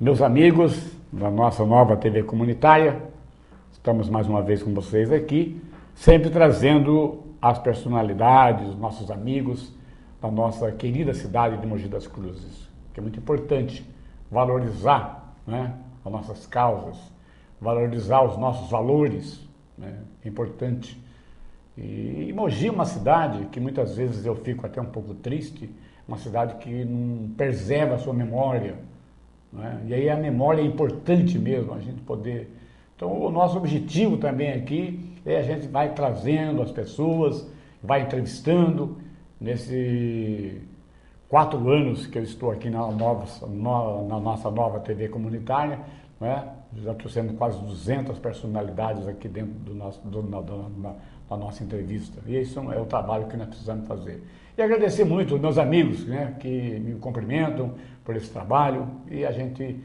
Meus amigos da nossa nova TV comunitária, estamos mais uma vez com vocês aqui, sempre trazendo as personalidades, os nossos amigos da nossa querida cidade de Mogi das Cruzes, que é muito importante valorizar, né, as nossas causas, valorizar os nossos valores, né, é importante. E Mogi é uma cidade que muitas vezes eu fico até um pouco triste, uma cidade que não preserva a sua memória, né? E aí a memória é importante mesmo, a gente poder... Então o nosso objetivo também aqui é a gente vai trazendo as pessoas, vai entrevistando. Nesses 4 anos que eu estou aqui na nossa nova TV comunitária, né? Já trouxemos quase 200 personalidades aqui dentro da nossa entrevista. E isso é o trabalho que nós precisamos fazer. E agradecer muito aos meus amigos, né, que me cumprimentam por esse trabalho. E a gente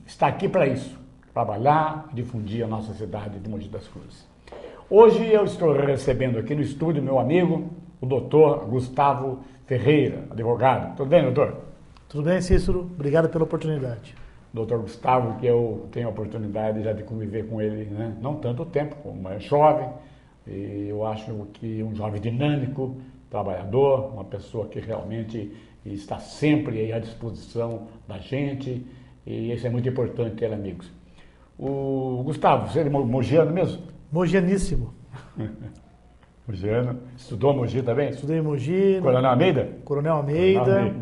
está aqui para isso, trabalhar e difundir a nossa cidade de Mogi das Cruzes. Hoje eu estou recebendo aqui no estúdio meu amigo, o doutor Gustavo Ferreira, advogado. Tudo bem, doutor? Tudo bem, Cícero. Obrigado pela oportunidade. Doutor Gustavo, que eu tenho a oportunidade já de conviver com ele, né? Não tanto tempo, como é jovem, e eu acho que um jovem dinâmico, trabalhador, uma pessoa que realmente está sempre aí à disposição da gente, e isso é muito importante ter amigos. O Gustavo, você é mogiano mesmo? Mogianíssimo. Mogiano. Estudou Mogi também? Estudei em Mogi. Coronel Almeida? Coronel Almeida.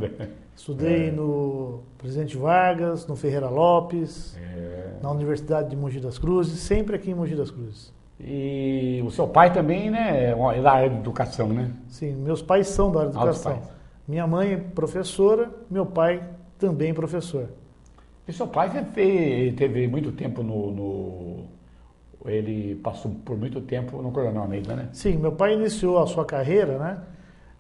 Estudei no Presidente Vargas, no Ferreira Lopes, na Universidade de Mogi das Cruzes, sempre aqui em Mogi das Cruzes. E o seu pai também, né, é da área de educação, né? Sim, meus pais são da área de educação. Minha mãe é professora, meu pai também professor. E seu pai teve muito tempo ele passou por muito tempo no Coronel Almeida, né? Sim, meu pai iniciou a sua carreira,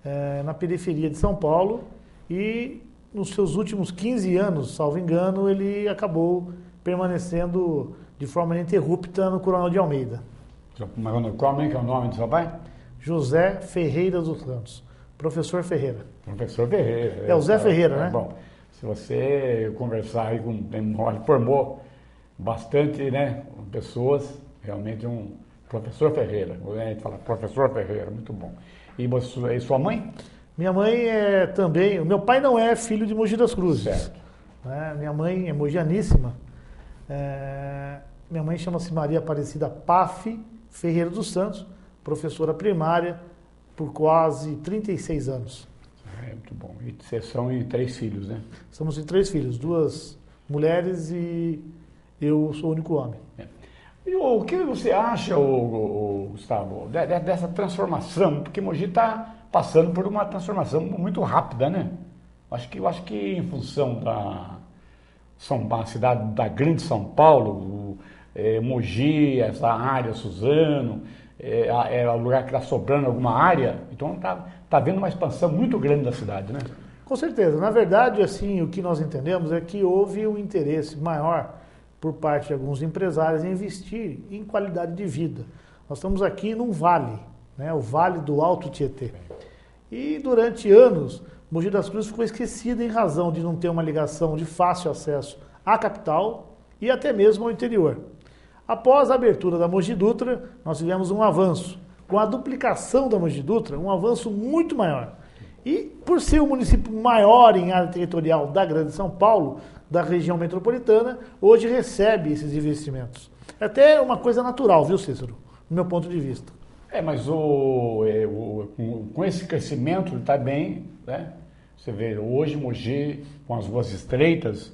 né, na periferia de São Paulo e nos seus últimos 15 anos, salvo engano, ele acabou permanecendo de forma ininterrupta no Coronel de Almeida. Mas qual é o nome do seu pai? José Ferreira dos Santos, professor Ferreira. Professor Ferreira. É o Zé Ferreira, né? Bom, se você conversar aí com... formou bastante, né, pessoas, realmente um professor Ferreira. A gente fala professor Ferreira, muito bom. E sua mãe? Minha mãe é também... Meu pai não é filho de Mogi das Cruzes. Certo. Minha mãe é mogianíssima. Minha mãe chama-se Maria Aparecida Paf Ferreira dos Santos, professora primária por quase 36 anos. Muito bom. E vocês são em 3 filhos, né? Somos em 3 filhos, 2 mulheres e eu sou o único homem. E o que você acha, Gustavo, dessa transformação? Porque Mogi está passando por uma transformação muito rápida, né? Eu acho que em função da cidade da grande São Paulo, Mogi, essa área, Suzano, é o lugar que está sobrando alguma área, então está havendo uma expansão muito grande da cidade, né? Com certeza. Na verdade, assim, o que nós entendemos é que houve um interesse maior por parte de alguns empresários em investir em qualidade de vida. Nós estamos aqui num vale, né, o Vale do Alto Tietê. E durante anos, Mogi das Cruzes ficou esquecida em razão de não ter uma ligação de fácil acesso à capital e até mesmo ao interior. Após a abertura da Mogi Dutra, nós tivemos um avanço. Com a duplicação da Mogi Dutra, um avanço muito maior. E por ser o município maior em área territorial da Grande São Paulo, da região metropolitana, hoje recebe esses investimentos. É até uma coisa natural, viu, Cícero? Do meu ponto de vista. Mas com esse crescimento está bem, né? Você vê, hoje Mogi, com as ruas estreitas,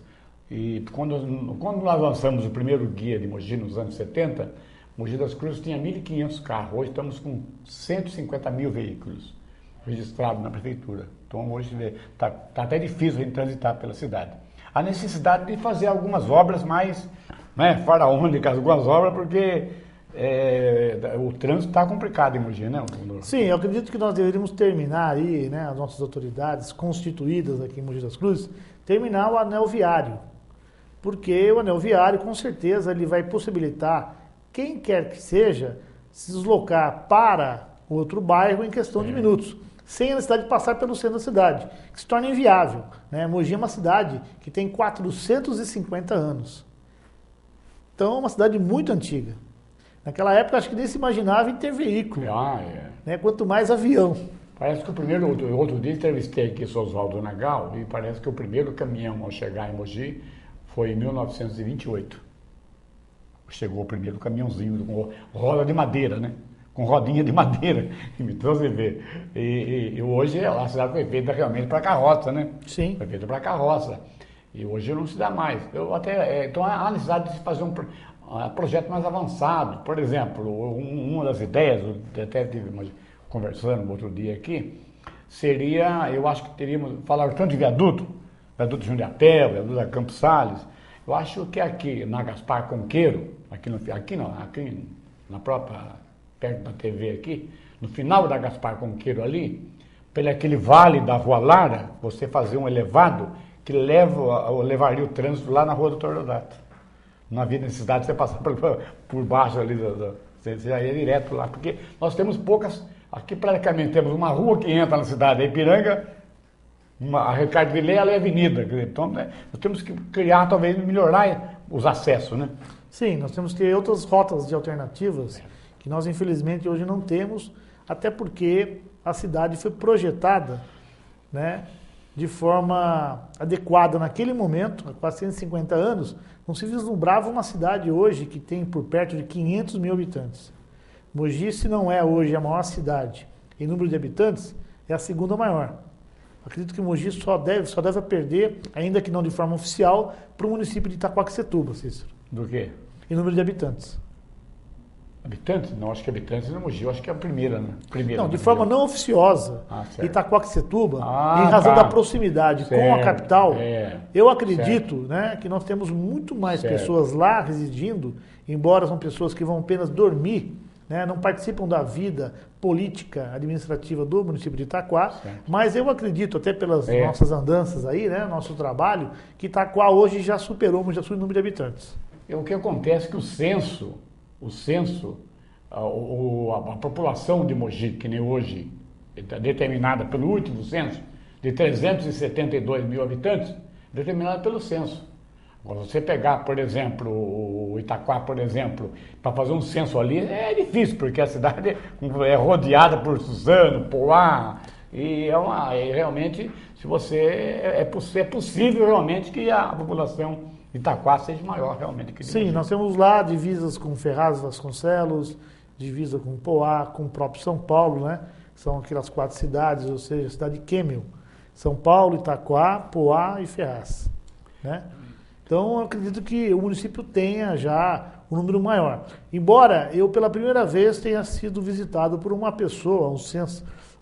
e quando nós lançamos o primeiro guia de Mogi nos anos 70, Mogi das Cruzes tinha 1.500 carros, hoje estamos com 150 mil veículos registrados na prefeitura. Então hoje está até difícil a gente transitar pela cidade. A necessidade de fazer algumas obras mais, né, faraônicas, algumas obras, porque o trânsito está complicado em Mogi, né? Sim, eu acredito que nós deveríamos terminar aí, né, as nossas autoridades constituídas aqui em Mogi das Cruzes, terminar o anel viário. Porque o anel viário, com certeza, ele vai possibilitar quem quer que seja se deslocar para outro bairro em questão de minutos. sem a necessidade de passar pelo centro da cidade, que se torna inviável, né? Mogi é uma cidade que tem 450 anos. Então é uma cidade muito antiga. Naquela época acho que nem se imaginava em ter veículo, né? Quanto mais avião. Parece que o primeiro, outro dia entrevistei aqui o Oswaldo Nagal, e parece que o primeiro caminhão a chegar em Mogi foi em 1928. Chegou o primeiro caminhãozinho com roda de madeira, né? Com rodinha de madeira, então você vê. E hoje a cidade foi feita realmente para carroça, né? Sim. Foi feita para carroça. E hoje não se dá mais. Então há necessidade de se fazer um projeto mais avançado. Por exemplo, uma das ideias, eu até estive conversando outro dia aqui, seria, eu acho que teríamos, falar tanto de viaduto de Jundiapé, viaduto da Campos Sales. Eu acho que aqui na Gaspar Conqueiro, aqui na própria, perto da TV aqui, no final da Gaspar Conqueiro ali, pelo aquele vale da Rua Lara, você fazer um elevado que levaria o trânsito lá na Rua do Deodato. Não havia necessidade de você passar por baixo ali, você já ia direto lá, porque nós temos poucas, aqui praticamente temos uma rua que entra na cidade, a Ipiranga, a Ricardo Vilela e a Avenida. Então, né, nós temos que criar, talvez, melhorar os acessos, né? Sim, nós temos que ter outras rotas de alternativas que nós, infelizmente, hoje não temos, até porque a cidade foi projetada, né, de forma adequada naquele momento, há 450 anos, não se vislumbrava uma cidade hoje que tem por perto de 500 mil habitantes. Mogi, se não é hoje a maior cidade em número de habitantes, é a segunda maior. Acredito que Mogi só deve perder, ainda que não de forma oficial, para o município de Itaquaquecetuba, Cícero. Do quê? Em número de habitantes. Habitantes? Não, acho que habitantes não Mogi, eu acho que é a primeira, né? Não, de forma não oficiosa. Itaquaquecetuba, em razão da proximidade com a capital, eu acredito, né, que nós temos muito mais pessoas lá residindo, embora são pessoas que vão apenas dormir, né, não participam da vida política, administrativa do município de Itaquá, mas eu acredito, até pelas nossas andanças aí, né, nosso trabalho, que Itaquá hoje já superou o número de habitantes. O que acontece é que o censo, a população de Mogi, que nem hoje, determinada pelo último censo, de 372 mil habitantes, determinada pelo censo. Agora, você pegar, por exemplo, o Itaquá, por exemplo, para fazer um censo ali, é difícil, porque a cidade é rodeada por Suzano, Poá, e realmente, é possível realmente que a população de Itaquá seja maior realmente que de Sim, Mogi. nós temos lá divisas com Ferraz e Vasconcelos, divisa com Poá, com o próprio São Paulo, né? São aquelas 4 cidades, ou seja, a cidade de Quêmio. São Paulo, Itaquá, Poá e Ferraz, né? Então, eu acredito que o município tenha já um número maior. Embora eu, pela primeira vez, tenha sido visitado por uma pessoa,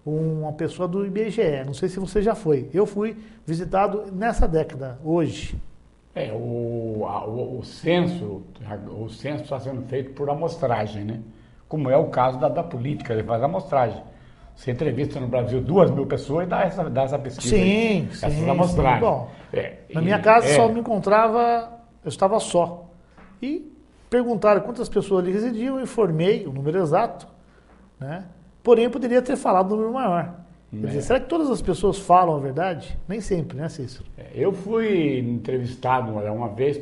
uma pessoa do IBGE. Não sei se você já foi. Eu fui visitado nessa década, hoje. O censo está sendo feito por amostragem, né? Como é o caso da política, ele faz amostragem. Você entrevista no Brasil 2.000 pessoas e dá essa pesquisa. Sim, essas amostragens. Bom, na minha casa só me encontrava, eu estava só. E perguntaram quantas pessoas ali residiam, eu informei o número exato, né? Porém, eu poderia ter falado um número maior. Quer dizer, será que todas as pessoas falam a verdade? Nem sempre, né, Cícero? Eu fui entrevistado uma vez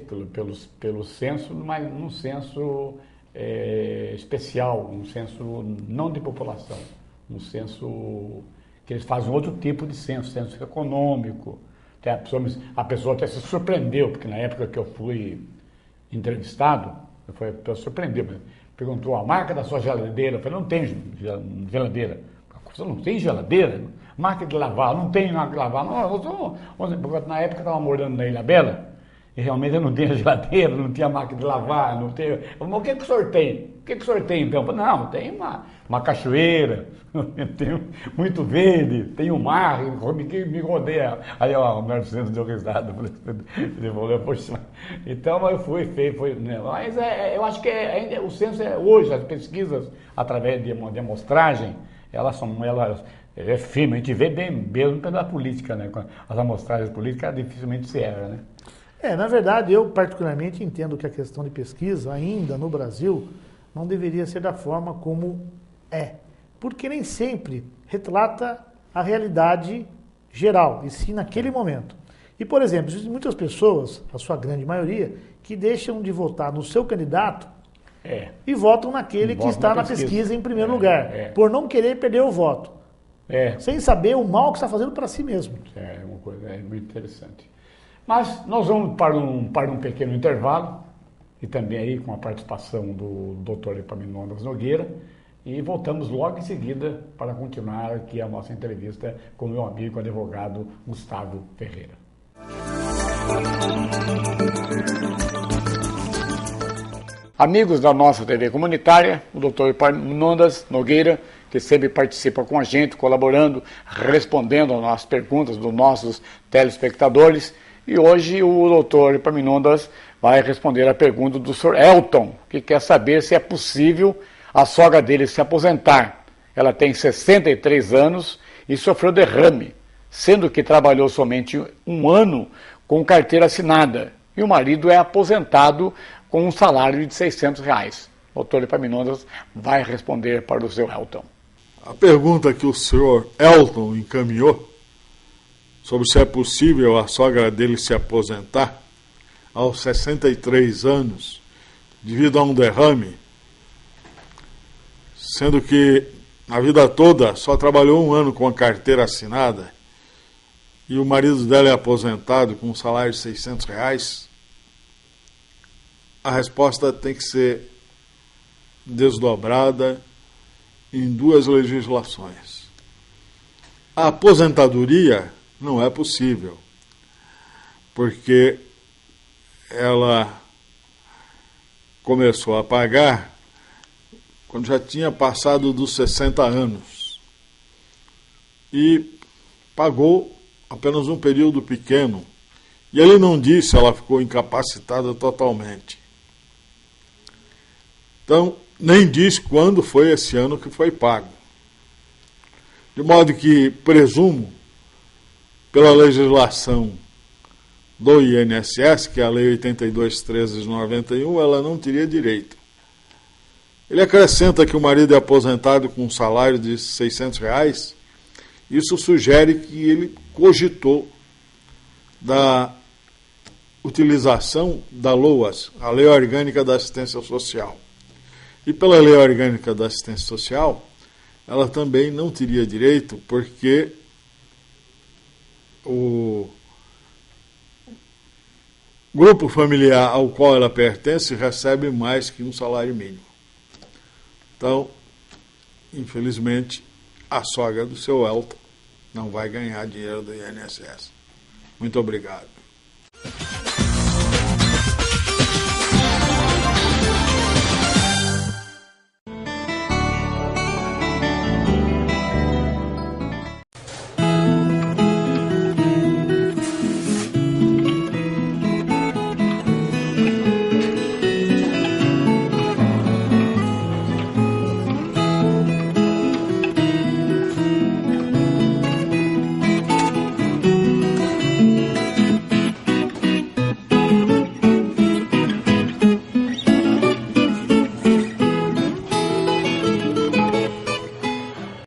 pelo censo, mas num censo especial, um censo não de população, um censo que eles fazem outro tipo de censo econômico. Até a pessoa até se surpreendeu, porque na época que eu fui entrevistado, a pessoa surpreendeu, perguntou a marca da sua geladeira. Eu falei, não tem geladeira. Você não tem geladeira? Máquina de lavar, não tem máquina de lavar. Não, na época eu estava morando na Ilha Bela, e realmente eu não tinha geladeira, não tinha máquina de lavar, não tinha... Mas o que o senhor tem? O que o senhor tem então? Eu falei, não, tem uma cachoeira, tem muito verde, tem um mar, me rodeia. Aí o Mercedes deu risada, ele falou, poxa, então eu fui, né? Mas eu acho que ainda o censo hoje, as pesquisas através de amostragem, elas é firme, a gente vê bem mesmo pela política, né? As amostragens políticas dificilmente se erra, né? Na verdade, eu particularmente entendo que a questão de pesquisa, ainda no Brasil, não deveria ser da forma como é. Porque nem sempre retrata a realidade geral, e sim naquele momento. E, por exemplo, existem muitas pessoas, a sua grande maioria, que deixam de votar no seu candidato e votam naquele que está na pesquisa em primeiro lugar, por não querer perder o voto, sem saber o mal que está fazendo para si mesmo. É uma coisa muito interessante. Mas nós vamos para um pequeno intervalo, e também aí com a participação do Dr. Epaminondas Nogueira, e voltamos logo em seguida para continuar aqui a nossa entrevista com o meu amigo advogado Gustavo Ferreira. Amigos da nossa TV comunitária, o Dr. Epaminondas Nogueira, que sempre participa com a gente, colaborando, respondendo às nossas perguntas dos nossos telespectadores. E hoje o Dr. Epaminondas vai responder a pergunta do Sr. Elton, que quer saber se é possível a sogra dele se aposentar. Ela tem 63 anos e sofreu derrame, sendo que trabalhou somente um ano com carteira assinada. E o marido é aposentado com um salário de R$600. O Dr. Epaminondas vai responder para o Sr. Elton. A pergunta que o Sr. Elton encaminhou sobre se é possível a sogra dele se aposentar aos 63 anos devido a um derrame, sendo que na vida toda só trabalhou um ano com a carteira assinada e o marido dela é aposentado com um salário de R$600, a resposta tem que ser desdobrada em duas legislações. A aposentadoria não é possível, porque ela começou a pagar quando já tinha passado dos 60 anos e pagou apenas um período pequeno. E ele não disse se ela ficou incapacitada totalmente. Então, nem diz quando foi esse ano que foi pago. De modo que, presumo, pela legislação do INSS, que é a Lei 82.13 de 91, ela não teria direito. Ele acrescenta que o marido é aposentado com um salário de R$600. Isso sugere que ele cogitou da utilização da LOAS, a Lei Orgânica da Assistência Social. E pela Lei Orgânica da Assistência Social, ela também não teria direito, porque o grupo familiar ao qual ela pertence recebe mais que um salário mínimo. Então, infelizmente, a sogra do seu Elton não vai ganhar dinheiro do INSS. Muito obrigado.